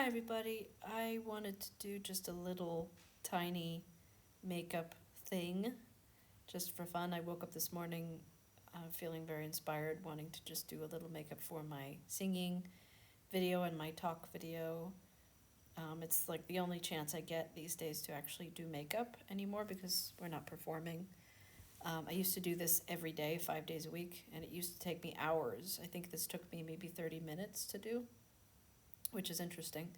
Hi everybody. I wanted to do just a little tiny makeup thing just for fun. I woke up this morning feeling very inspired, wanting to just do a little makeup for my singing video and my talk video. It's like the only chance I get these days to actually do makeup anymore because we're not performing. I used to do this every day, 5 days a week, and it used to take me hours. I think this took me maybe 30 minutes to do, which is interesting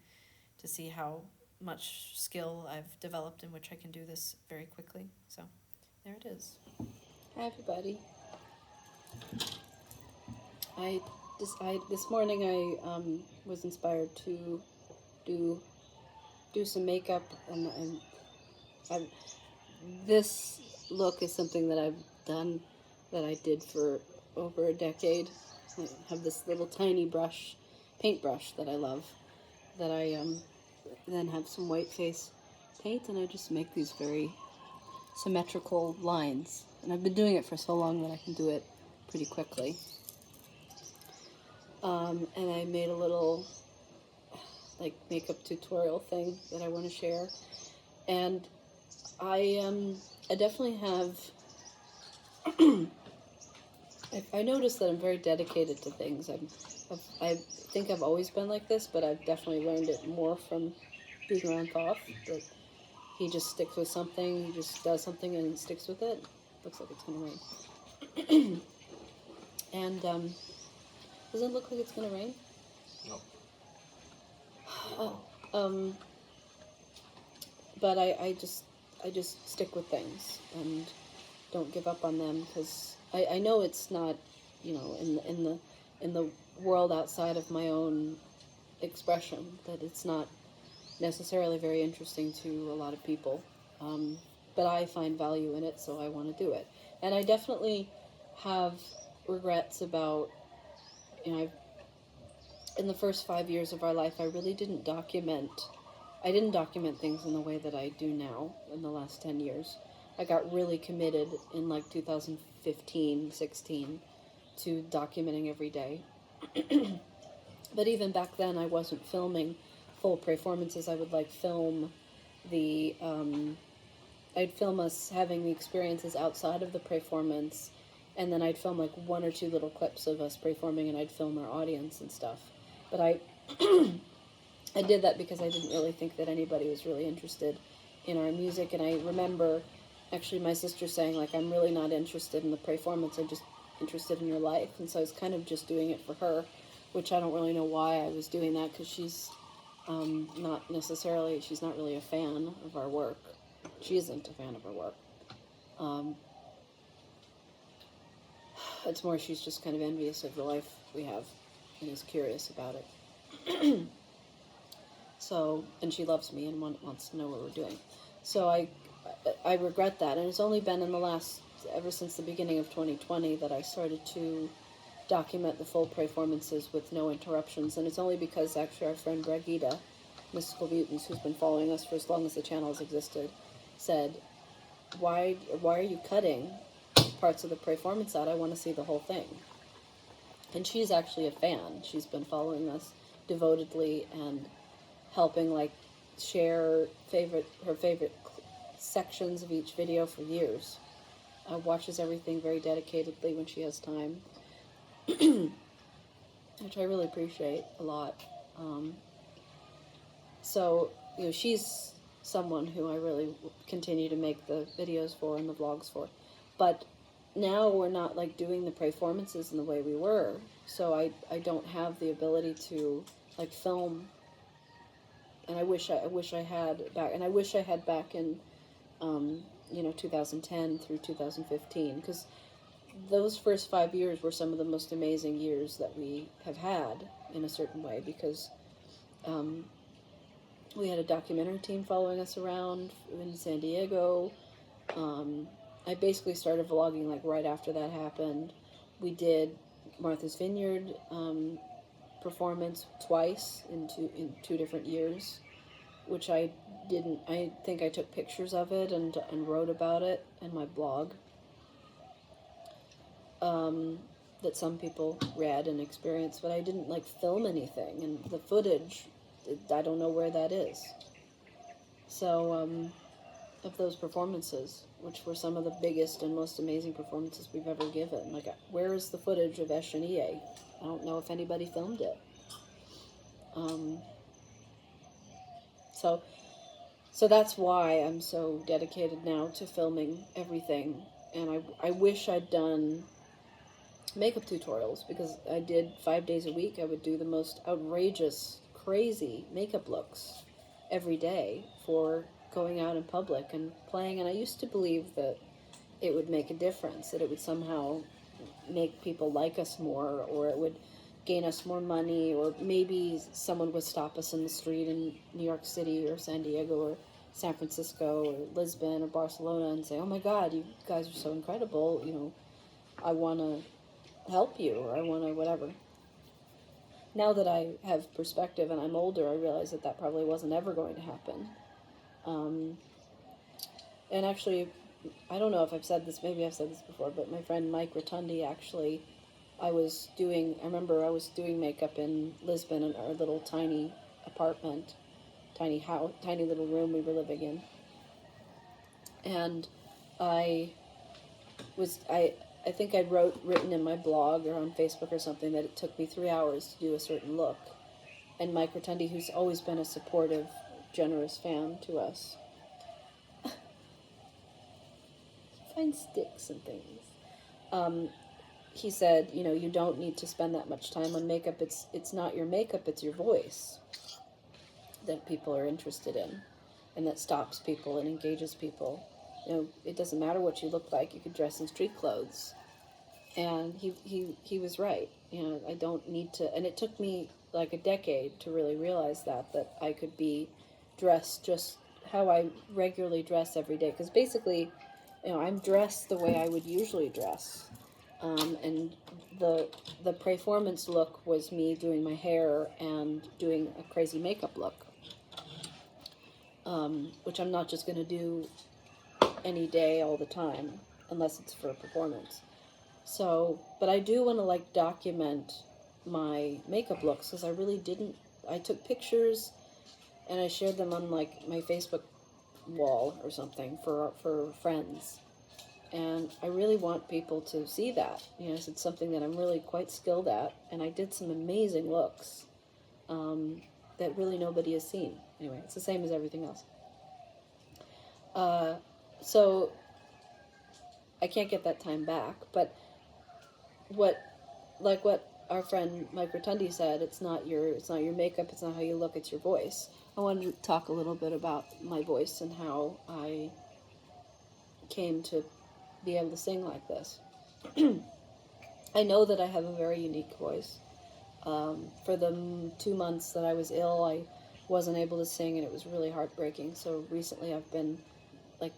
to see how much skill I've developed in which I can do this very quickly. So there it is. Hi everybody. This morning I was inspired to do some makeup, and this look is something that I've done, that I did for over a decade. I have this little tiny brush, paintbrush that I love, that I then have some white face paint, and I just make these very symmetrical lines. And I've been doing it for so long that I can do it pretty quickly. And I made a little like makeup tutorial thing that I want to share. And I definitely have I noticed that I'm very dedicated to things. I think I've always been like this, but I've definitely learned it more from being around Thoth, that he just sticks with something, he just does something and sticks with it. Looks like it's going to rain. And does it look like it's going to rain? No. Oh, but I just stick with things and don't give up on them, because I know it's not, in the world outside of my own expression, that it's not necessarily very interesting to a lot of people, but I find value in it, so I want to do it. And I definitely have regrets about, in the first 5 years of our life, I really didn't document things in the way that I do now in the last 10 years. I got really committed in like 2015, 16 to documenting every day. But even back then, I wasn't filming full prayformances. I would film I'd film us having the experiences outside of the prayformance, and then I'd film like 1 or 2 little clips of us prayforming, and I'd film our audience and stuff. But I did that because I didn't really think that anybody was really interested in our music. And I remember actually my sister saying, like, I'm really not interested in the prayformance, I'm just interested in your life. And so I was kind of just doing it for her, which I don't really know why I was doing that, because she's not really a fan of our work. She isn't a fan of our work. It's more she's just kind of envious of the life we have and is curious about it. So, and she loves me and wants to know what we're doing. So I regret that, and it's only been ever since the beginning of 2020 that I started to document the full prayformances with no interruptions. And it's only because actually our friend Bragitta, Mystical Mutants, who's been following us for as long as the channel has existed, said, why are you cutting parts of the prayformance out? I want to see the whole thing. And she's actually a fan. She's been following us devotedly and helping like share her favorite sections of each video for years. Watches everything very dedicatedly when she has time, which I really appreciate a lot. So she's someone who I really continue to make the videos for and the vlogs for. But now we're not like doing the prayformances in the way we were, so I don't have the ability to like film. And I wish I had back, and I wish I had back in 2010 through 2015, because those first 5 years were some of the most amazing years that we have had in a certain way, because we had a documentary team following us around in San Diego. I basically started vlogging like right after that happened. We did Martha's Vineyard performance twice in 2 different years, which I think I took pictures of it and wrote about it in my blog, that some people read and experienced, but I didn't like film anything. And the footage I don't know where that is. So, of those performances, which were some of the biggest and most amazing performances we've ever given, like, where is the footage of Eshaniye? I don't know if anybody filmed it. So that's why I'm so dedicated now to filming everything. And I wish I'd done makeup tutorials, because I did 5 days a week. I would do the most outrageous, crazy makeup looks every day for going out in public and playing. And I used to believe that it would make a difference, that it would somehow make people like us more, or it would gain us more money, or maybe someone would stop us in the street in New York City or San Diego or San Francisco or Lisbon or Barcelona and say, oh my God, you guys are so incredible, I want to help you, or I want to whatever. Now that I have perspective and I'm older, I realize that probably wasn't ever going to happen. And actually, I don't know if I've said this, maybe I've said this before, but my friend Mike Rotoundi, actually, I remember I was doing makeup in Lisbon in our little tiny apartment, tiny house, tiny little room we were living in. And I think I'd written in my blog or on Facebook or something that it took me 3 hours to do a certain look. And Mike Rotoundi, who's always been a supportive, generous fan to us, find sticks and things. He said, you don't need to spend that much time on makeup. It's not your makeup, it's your voice that people are interested in, and that stops people and engages people. It doesn't matter what you look like. You could dress in street clothes. And he was right. I don't need to, and it took me like a decade to really realize that I could be dressed just how I regularly dress every day. Because basically, I'm dressed the way I would usually dress. And the prayformance look was me doing my hair and doing a crazy makeup look, which I'm not just going to do any day all the time unless it's for a performance. So, but I do want to document my makeup looks, because I really didn't. I took pictures and I shared them on my Facebook wall or something for friends. And I really want people to see that. It's something that I'm really quite skilled at. And I did some amazing looks that really nobody has seen. Anyway, it's the same as everything else. So I can't get that time back. But what our friend Mike Rotoundi said, it's not your makeup, it's not how you look, it's your voice. I wanted to talk a little bit about my voice and how I came to be able to sing like this. I know that I have a very unique voice. For the 2 months that I was ill, I wasn't able to sing, and it was really heartbreaking. So recently I've been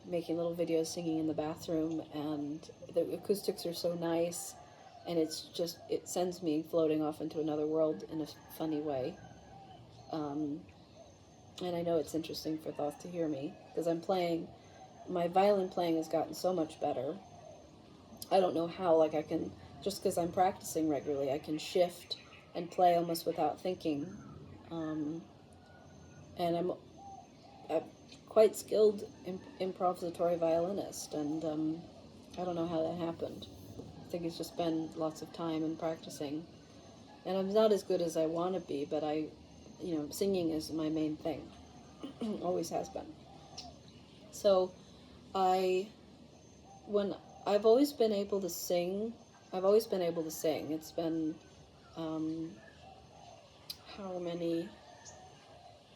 making little videos singing in the bathroom, and the acoustics are so nice, and it sends me floating off into another world in a funny way. And I know it's interesting for Thoth to hear me, because my violin playing has gotten so much better. I don't know how, I can, just because I'm practicing regularly, I can shift and play almost without thinking. And I'm a quite skilled improvisatory violinist, and I don't know how that happened. I think it's just been lots of time and practicing. And I'm not as good as I want to be, but singing is my main thing. Always has been. So I've always been able to sing. It's been, how many?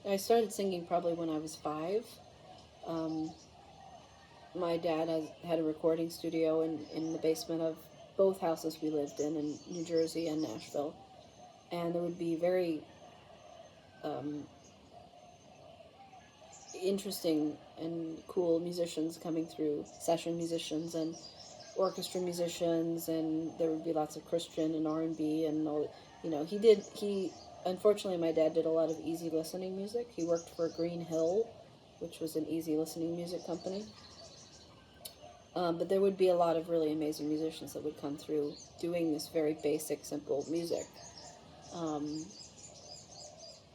I started singing probably when I was 5. My dad had a recording studio in the basement of both houses we lived in New Jersey and Nashville. And there would be very interesting and cool musicians coming through, session musicians and orchestra musicians, and there would be lots of Christian and R&B and all. Unfortunately, my dad did a lot of easy listening music. He worked for Green Hill, which was an easy listening music company. But there would be a lot of really amazing musicians that would come through doing this very basic, simple music.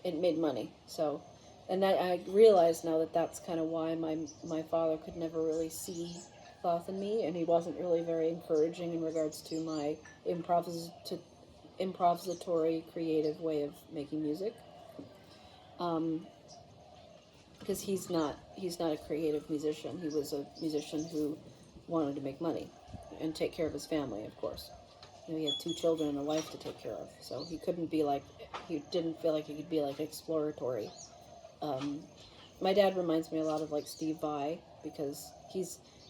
it made money. So, and I realize now that that's kind of why my father could never really see Thoth in me, and he wasn't really very encouraging in regards to my improvisatory, creative way of making music. Because he's not a creative musician. He was a musician who wanted to make money and take care of his family, of course. You know, he had 2 children and a wife to take care of, so he couldn't be like, he didn't feel like he could be like exploratory. My dad reminds me a lot of like Steve Vai, because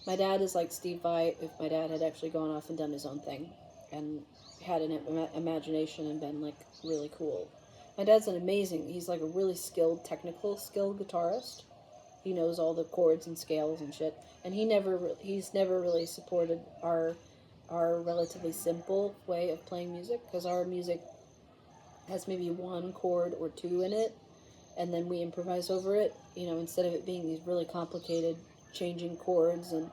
my dad is like Steve Vai if my dad had actually gone off and done his own thing and had an imagination and been like really cool. My dad's he's like a really skilled guitarist. He knows all the chords and scales and shit, and he's never really supported our relatively simple way of playing music, because our music has maybe 1 chord or 2 in it, and then we improvise over it, you know, instead of it being these really complicated changing chords and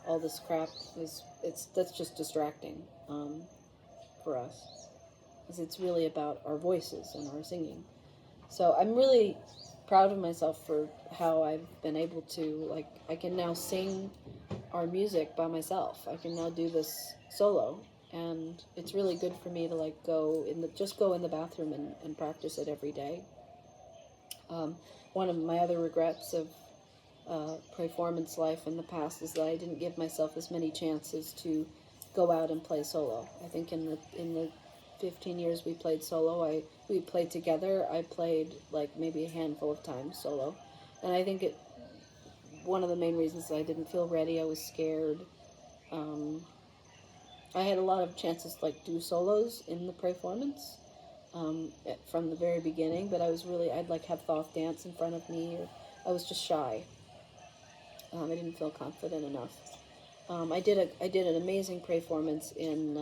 all this crap. That's just distracting for us, because it's really about our voices and our singing. So I'm really proud of myself for how I've been able to, like, I can now sing our music by myself. I can now do this solo, and it's really good for me to like go in the bathroom and practice it every day. One of my other regrets of prayformance life in the past is that I didn't give myself as many chances to go out and play solo. I think in the 15 years we played solo, we played together. I played like maybe a handful of times solo, and I think one of the main reasons I didn't feel ready. I was scared. I had a lot of chances to like do solos in the prayformance from the very beginning, but I'd like have Thoth dance in front of me, or I was just shy. I didn't feel confident enough. I did an amazing prayformance in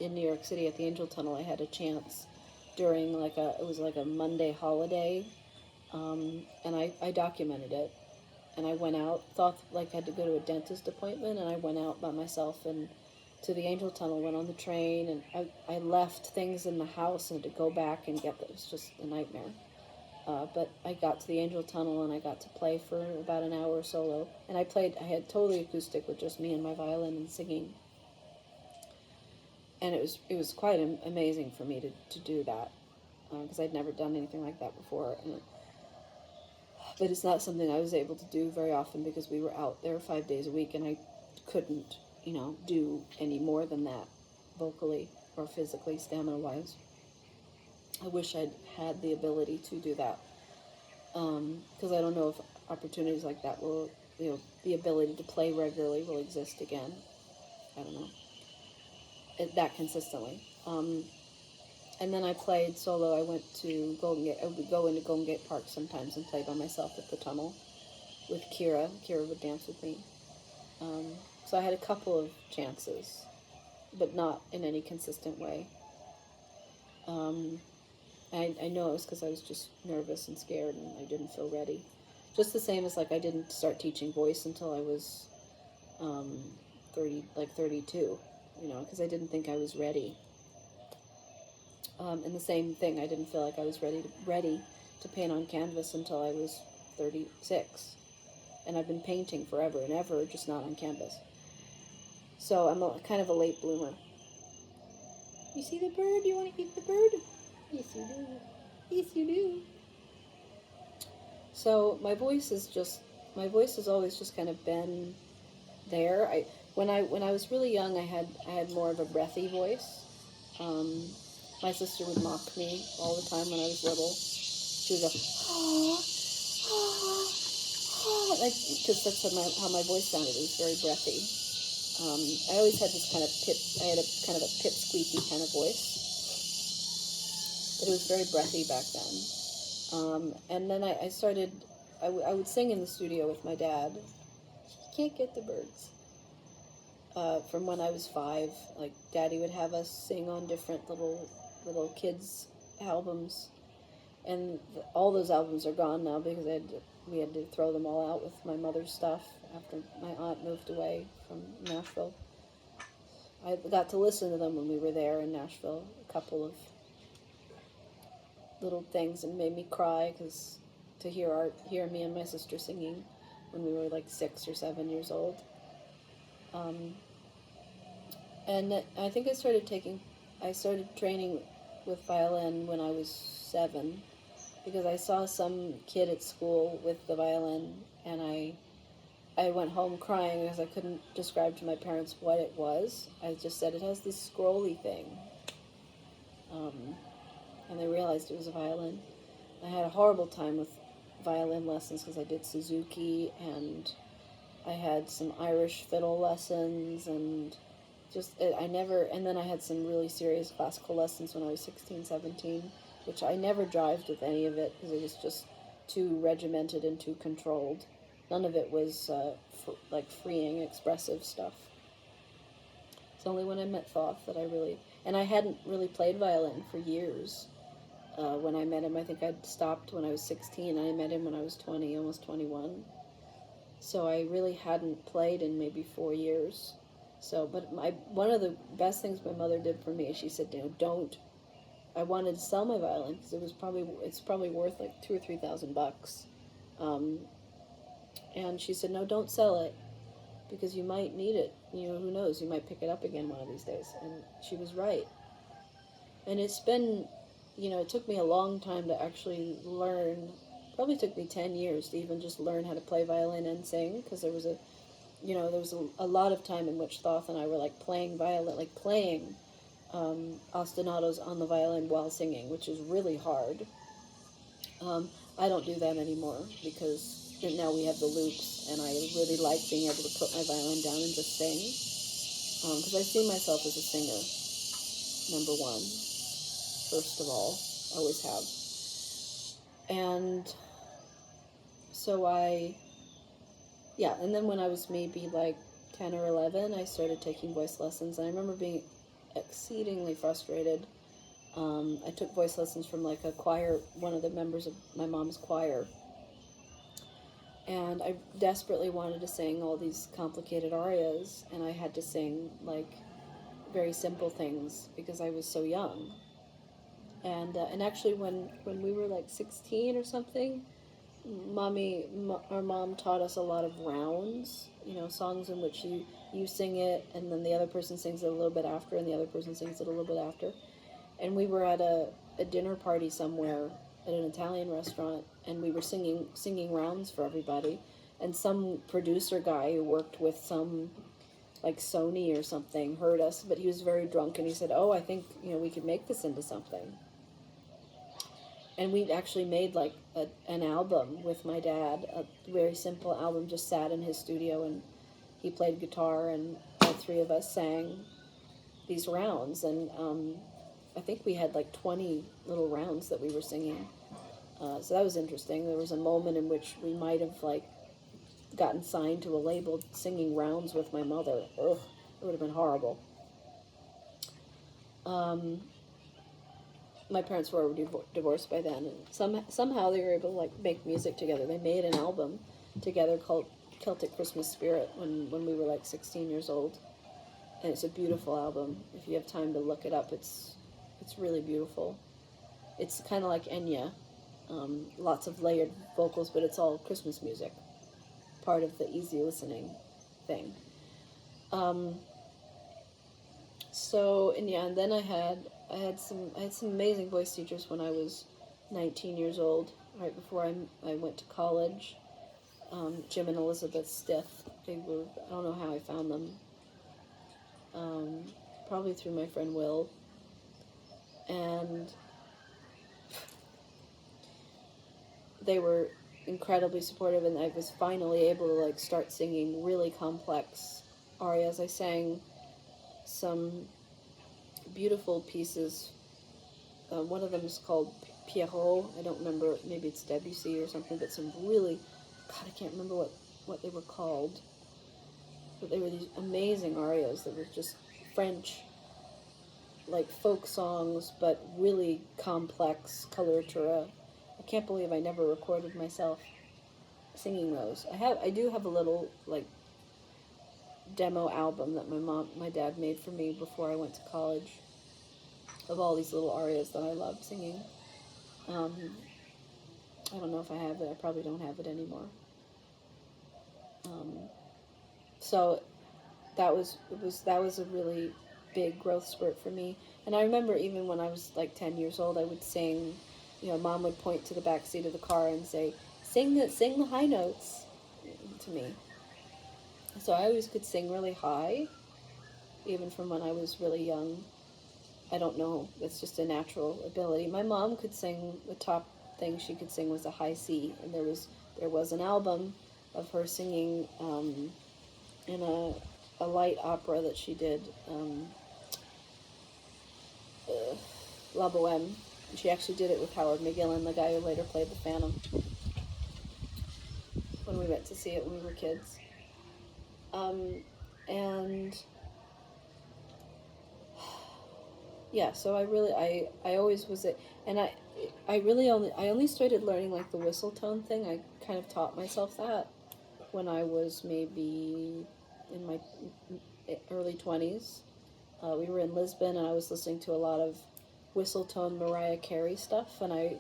New York City at the Angel Tunnel. I had a chance during it was like a Monday holiday, and I documented it. And I went out. Thoth had to go to a dentist appointment, and I went out by myself and to the Angel Tunnel. Went on the train, and I left things in the house and had to go back and get them. It was just a nightmare. But I got to the Angel Tunnel, and I got to play for about an hour solo. And I had totally acoustic with just me and my violin and singing. And it was quite amazing for me to do that, because I'd never done anything like that before. But it's not something I was able to do very often, because we were out there 5 days a week, and I couldn't, do any more than that vocally or physically, stamina-wise. I wish I'd had the ability to do that, because I don't know if opportunities like that will, the ability to play regularly will exist again. I don't know. That consistently. And then I played solo. I went to I would go into Golden Gate Park sometimes and play by myself at the tunnel with Kira. Kira would dance with me. So I had a couple of chances, but not in any consistent way. I know it was because I was just nervous and scared, and I didn't feel ready. Just the same as I didn't start teaching voice until I was 32, because I didn't think I was ready. And the same thing, I didn't feel like I was ready to paint on canvas until I was 36. And I've been painting forever and ever, just not on canvas. So I'm kind of a late bloomer. You see the bird? You want to eat the bird? Yes, you do. Yes, you do. So my voice has always just kind of been there. When I was really young, I had more of a breathy voice. My sister would mock me all the time when I was little. She would go, because that's how my voice sounded. It was very breathy. I always had this kind of I had a kind of a pip squeaky kind of voice. But it was very breathy back then. And then I would sing in the studio with my dad. You can't get the birds. From when I was 5, Daddy would have us sing on different little kids' albums. And all those albums are gone now, because we had to throw them all out with my mother's stuff after my aunt moved away from Nashville. I got to listen to them when we were there in Nashville, a couple of little things and made me cry because to hear me and my sister singing when we were like 6 or 7 years old. And I think I started training with violin when I was 7 because I saw some kid at school with the violin, and I went home crying because I couldn't describe to my parents what it was. I just said it has this scrolly thing. And they realized it was a violin. I had a horrible time with violin lessons because I did Suzuki, and I had some Irish fiddle lessons, and and then I had some really serious classical lessons when I was 16, 17, which I never jived with any of it because it was just too regimented and too controlled. None of it was freeing, expressive stuff. It's only when I met Thoth that and I hadn't really played violin for years. When I met him, I think I'd stopped when I was 16, and I met him when I was 20, almost 21. So I really hadn't played in maybe 4 years. So, but one of the best things my mother did for me is she said, I wanted to sell my violin because it's probably worth like $2,000 or $3,000. And she said, no, don't sell it because you might need it. Who knows? You might pick it up again one of these days. And she was right. And it's been, it took me a long time to actually learn. Probably took me 10 years to even just learn how to play violin and sing, because there was a lot of time in which Thoth and I were like playing violin, like playing ostinatos on the violin while singing, which is really hard. I don't do that anymore because now we have the loops, and I really like being able to put my violin down and just sing, because I see myself as a singer, number one, first of all, always have. And so and then when I was maybe like 10 or 11, I started taking voice lessons, and I remember being exceedingly frustrated. I took voice lessons from like a choir, one of the members of my mom's choir, and I desperately wanted to sing all these complicated arias, and I had to sing like very simple things because I was so young. And actually when we were like 16 or something, our mom taught us a lot of rounds, songs in which you sing it, and then the other person sings it a little bit after, and the other person sings it a little bit after. And we were at a dinner party somewhere at an Italian restaurant, and we were singing rounds for everybody. And some producer guy who worked with some, like Sony or something, heard us, but he was very drunk, and he said, "Oh, I think we could make this into something." And we actually made like an album with my dad, a very simple album, just sat in his studio, and he played guitar, and all three of us sang these rounds, and I think we had like 20 little rounds that we were singing. So that was interesting. There was a moment in which we might have like gotten signed to a label singing rounds with my mother. Ugh, it would have been horrible. My parents were divorced by then, and somehow they were able to like make music together. They made an album together called Celtic Christmas Spirit when we were like 16 years old, and it's a beautiful album. If you have time to look it up, it's really beautiful. It's kind of like Enya, lots of layered vocals, but it's all Christmas music, part of the easy listening thing. And then I had some amazing voice teachers when I was 19 years old, right before I went to college. Jim and Elizabeth Stith. I don't know how I found them. Probably through my friend Will. And they were incredibly supportive, and I was finally able to like start singing really complex arias. I sang some beautiful pieces. One of them is called Pierrot. I don't remember, maybe it's Debussy or something, but some really, God, I can't remember what they were called. But they were these amazing arias that were just French, like folk songs, but really complex coloratura. I can't believe I never recorded myself singing those. I do have a little like demo album that my dad made for me before I went to college, of all these little arias that I loved singing. I don't know if I have it. I probably don't have it anymore. So that was a really big growth spurt for me. And I remember even when I was like 10 years old, I would sing. Mom would point to the back seat of the car and say, sing the high notes to me. So I always could sing really high, even from when I was really young. I don't know, it's just a natural ability. My mom could sing, the top thing she could sing was a high C, and there was an album of her singing in a light opera that she did, La Boheme. She actually did it with Howard McGillin, the guy who later played the Phantom, when we went to see it when we were kids. And yeah, so I always was it, and I only started learning like the whistle tone thing. I kind of taught myself that when I was maybe in my early 20s. We were in Lisbon, and I was listening to a lot of whistle tone Mariah Carey stuff, and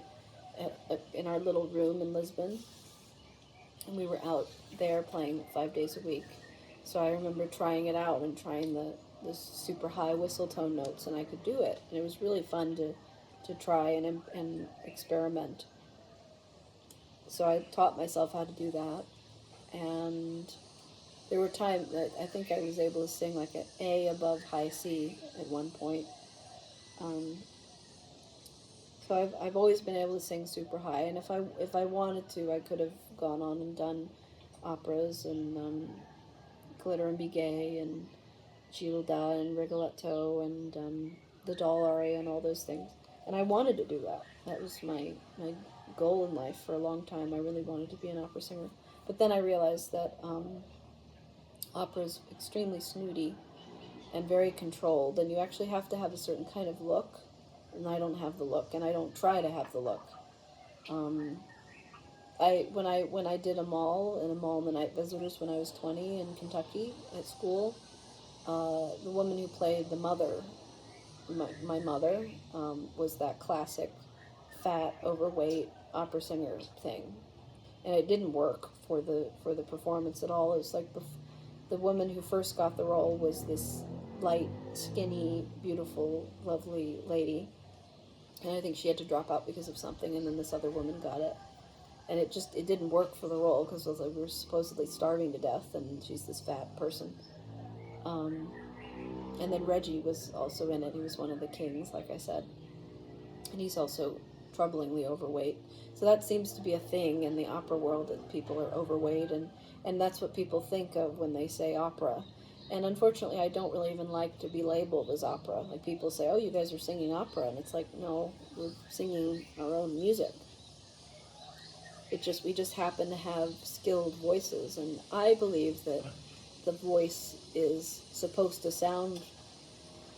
in our little room in Lisbon, and we were out there playing 5 days a week. So I remember trying it out and trying the super high whistle tone notes, and I could do it. And it was really fun to try and experiment. So I taught myself how to do that. And there were times that I think I was able to sing like an A above high C at one point. So I've always been able to sing super high. And if I wanted to, I could have gone on and done operas and Glitter and Be Gay and Gilda and Rigoletto and the doll aria and all those things. And I wanted to do that. That was my goal in life for a long time. I really wanted to be an opera singer. But then I realized that opera is extremely snooty and very controlled, and you actually have to have a certain kind of look. And I don't have the look, and I don't try to have the look. When I did Amahl and the Night Visitors when I was 20 in Kentucky at school, the woman who played the mother, my mother, was that classic fat, overweight opera singer thing, and it didn't work for the performance at all. It was like the woman who first got the role was this light, skinny, beautiful, lovely lady, and I think she had to drop out because of something, and then this other woman got it. And it didn't work for the role because it was like we were supposedly starving to death, and she's this fat person. And then Reggie was also in it. He was one of the kings, like I said. And he's also troublingly overweight. So that seems to be a thing in the opera world, that people are overweight, and that's what people think of when they say opera. And unfortunately, I don't really even like to be labeled as opera. Like people say, oh, you guys are singing opera. And it's like, no, we're singing our own music. We just happen to have skilled voices, and I believe that the voice is supposed to sound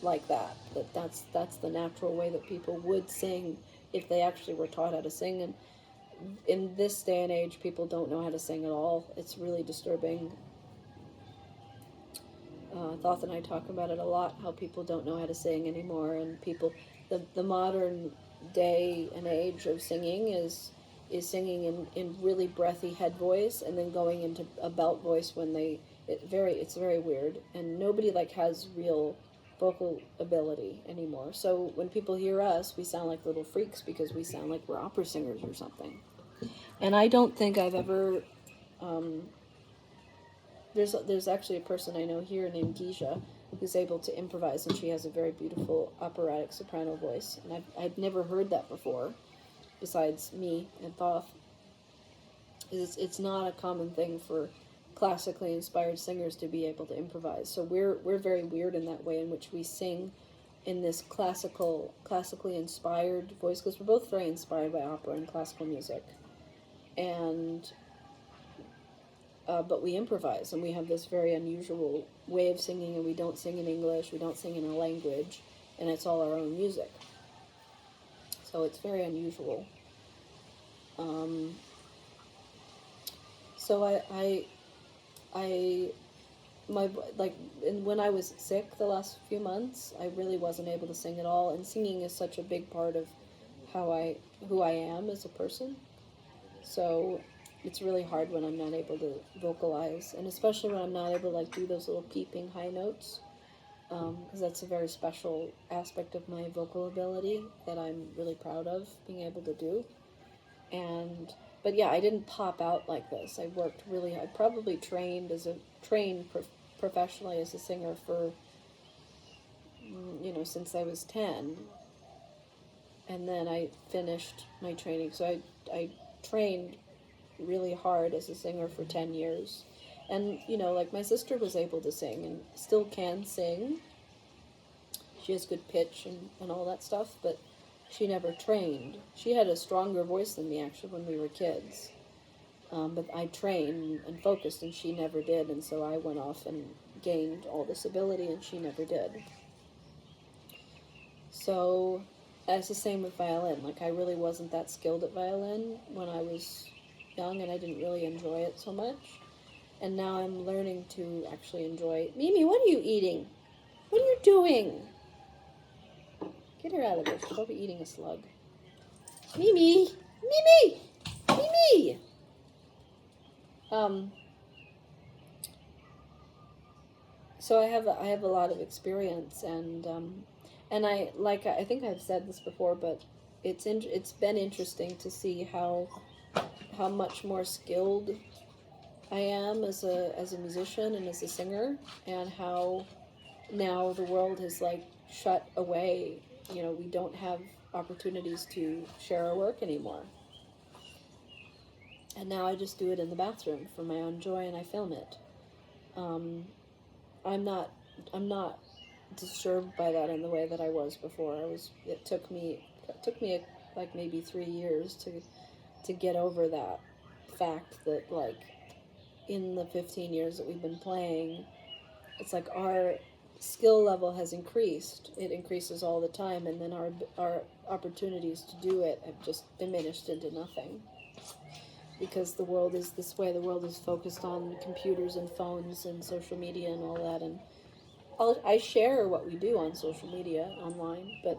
like that. That's the natural way that people would sing if they actually were taught how to sing. And in this day and age, people don't know how to sing at all. It's really disturbing. Thoth and I talk about it a lot, how people don't know how to sing anymore, and the modern day and age of singing is singing in really breathy head voice and then going into a belt voice when it's very weird, and nobody has real vocal ability anymore. So when people hear us, we sound like little freaks because we sound like we're opera singers or something. And I don't think I've ever there's actually a person I know here named Geisha who's able to improvise, and she has a very beautiful operatic soprano voice, and I'd never heard that before besides me and Thoth. It's not a common thing for classically inspired singers to be able to improvise. So we're very weird in that way, in which we sing in this classically inspired voice, because we're both very inspired by opera and classical music, and but we improvise, and we have this very unusual way of singing, and we don't sing in English, we don't sing in a language, and it's all our own music. So it's very unusual. So when I was sick the last few months, I really wasn't able to sing at all, and singing is such a big part of who I am as a person. So it's really hard when I'm not able to vocalize, and especially when I'm not able to like do those little peeping high notes, because that's a very special aspect of my vocal ability that I'm really proud of being able to do. But yeah, I didn't pop out like this. I worked really. I probably trained professionally as a singer for since I was 10, and then I finished my training. So I trained really hard as a singer for 10 years. And, like my sister was able to sing and still can sing. She has good pitch and all that stuff, but she never trained. She had a stronger voice than me, actually, when we were kids. But I trained and focused, and she never did. And so I went off and gained all this ability, and she never did. So it's the same with violin. Like, I really wasn't that skilled at violin when I was young, and I didn't really enjoy it so much. And now I'm learning to actually enjoy it. Mimi, what are you eating? What are you doing? Get her out of there. She'll probably be eating a slug. Mimi! Mimi! Mimi! So I have a lot of experience, and I think I've said this before, but it's been interesting to see how much more skilled I am as a musician and as a singer, and how now the world has like shut away. We don't have opportunities to share our work anymore. And now I just do it in the bathroom for my own joy, and I film it. I'm not disturbed by that in the way that I was before. It took me like maybe 3 years to get over that fact that, like, in the 15 years that we've been playing, it's like our skill level has increased. It increases all the time, and then our opportunities to do it have just diminished into nothing. Because the world is this way. The world is focused on computers and phones and social media and all that. And I share what we do on social media, online, but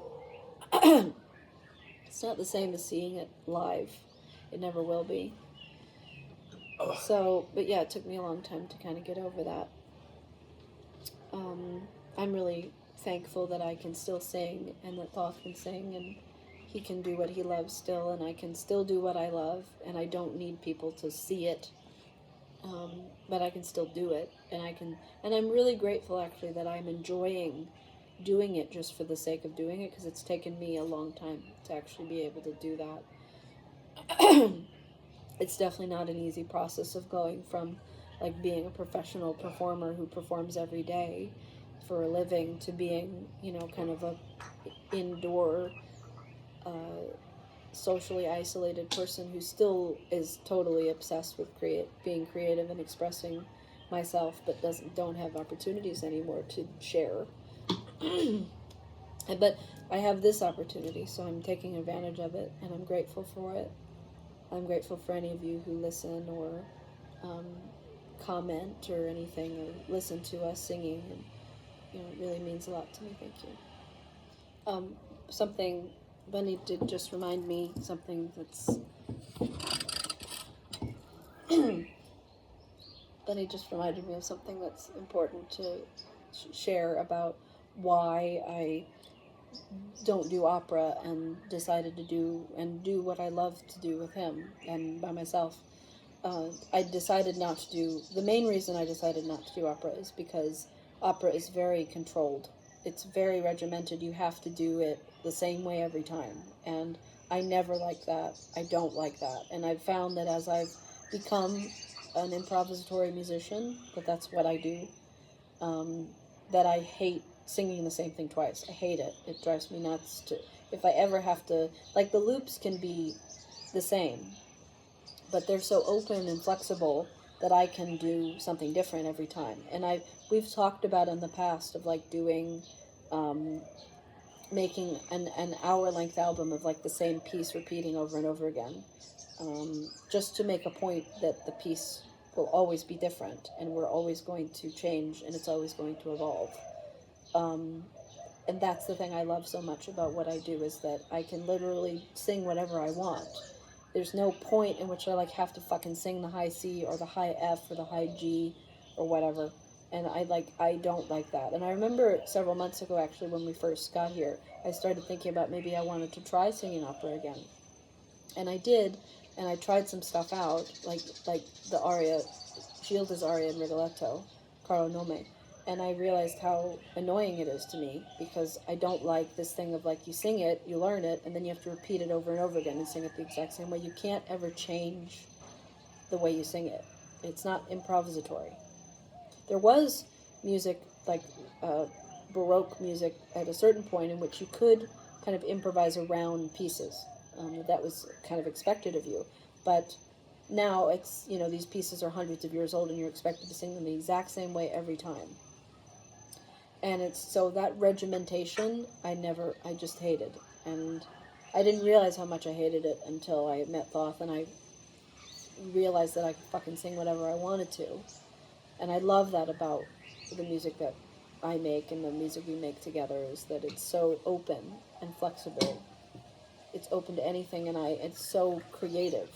it's not the same as seeing it live. It never will be. So, but yeah, it took me a long time to kind of get over that. I'm really thankful that I can still sing, and that Thoth can sing, and he can do what he loves still, and I can still do what I love, and I don't need people to see it, but I can still do it, and I'm really grateful, actually, that I'm enjoying doing it just for the sake of doing it, because it's taken me a long time to actually be able to do that. It's definitely not an easy process of going from, like, being a professional performer who performs every day for a living to being, kind of a indoor, socially isolated person who still is totally obsessed with being creative and expressing myself, but don't have opportunities anymore to share. But I have this opportunity, so I'm taking advantage of it, and I'm grateful for it. I'm grateful for any of you who listen or comment or anything, or listen to us singing, and it really means a lot to me. Thank you. Something Bunny did just remind me, something that's Bunny just reminded me of something that's important to share about why I don't do opera and decided to do what I love to do with him and by myself. I decided not to do, the main reason I decided not to do opera is because opera is very controlled. It's very regimented. You have to do it the same way every time. And I never like that. I don't like that. And I've found that as I've become an improvisatory musician, that's what I do, that I hate singing the same thing twice. I hate it. It drives me nuts. If I ever have to, like, the loops can be the same, but they're so open and flexible that I can do something different every time. And we've talked about in the past of, like, doing, making an hour-length album of, like, the same piece repeating over and over again, just to make a point that the piece will always be different, and we're always going to change, and it's always going to evolve. and that's the thing I love so much about what I do, is that I can literally sing whatever I want. There's no point in which I like have to fucking sing the high C or the high F or the high G or whatever. And I don't like that. And I remember several months ago, actually, when we first got here, I started thinking about maybe I wanted to try singing opera again. And I did, and I tried some stuff out, like the aria, Gilda's aria in Rigoletto, Caro Nome. And I realized how annoying it is to me, because I don't like this thing of like, you sing it, you learn it, and then you have to repeat it over and over again and sing it the exact same way. You can't ever change the way you sing it. It's not improvisatory. There was music, like Baroque music, at a certain point in which you could kind of improvise around pieces. That was kind of expected of you. But now it's, these pieces are hundreds of years old and you're expected to sing them the exact same way every time. And it's, so that regimentation, I just hated. And I didn't realize how much I hated it until I met Thoth, and I realized that I could fucking sing whatever I wanted to. And I love that about the music that I make and the music we make together, is that it's so open and flexible. It's open to anything, and it's so creative.